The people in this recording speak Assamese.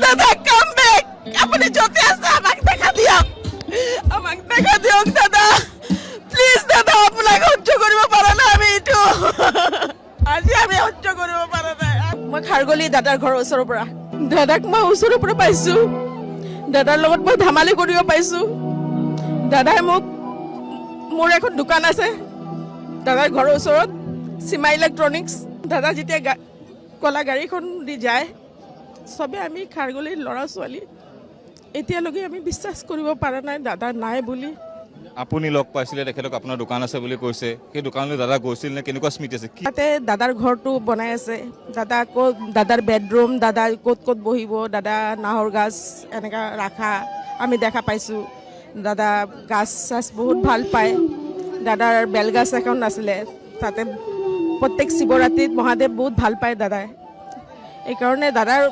দাদা কাম বেক আপুনি যতে আছে আমাক দেখা দিয়ক দাদা প্লিজ দাদা আপোনাক সহ্য কৰিব পৰা নাই আমি এইটো আজি আমি সহ্য কৰিব পৰা নাই মই খাৰগলি দাদাৰ ঘৰৰ ওচৰৰ পৰা দাদাক মই ওচৰৰ পৰা পাইছো দাদাৰ লগত মই ধেমালি কৰিব পাইছো দাদাই মোক মোৰ এখন দোকান আছে দাদাৰ ঘৰৰ ওচৰত সীমা ইলেক্ট্ৰনিক্স দাদা যেতিয়া কলা গাড়ীখন দি যায় সবে আমি খাৰগলিৰ ল'ৰা ছোৱালী এতিয়ালৈকে আমি বিশ্বাস কৰিব পৰা নাই দাদা নাই বুলি আপুনি লগ পাইছিলে তেখেতক আপোনাৰ দোকান আছে বুলি কৈছে সেই দোকানলৈ দাদা গৈছিল নে কেনেকুৱা স্মৃতি আছে কি তাতে দাদাৰ ঘৰটো বনাই আছে দাদা ক'ত দাদাৰ বেডৰুম দাদা ক'ত বহিব দাদা নাহৰ গাছ এনেকা ৰাখা আমি দেখা পাইছোঁ দাদা গাছ চাছ বহুত ভাল পায় দাদাৰ বেলগাছ এখন আছিলে তাতে প্ৰত্যেক শিৱৰাত্ৰিত মহাদেৱ বহুত ভাল পায় দাদাই এইকাৰণে দাদাৰ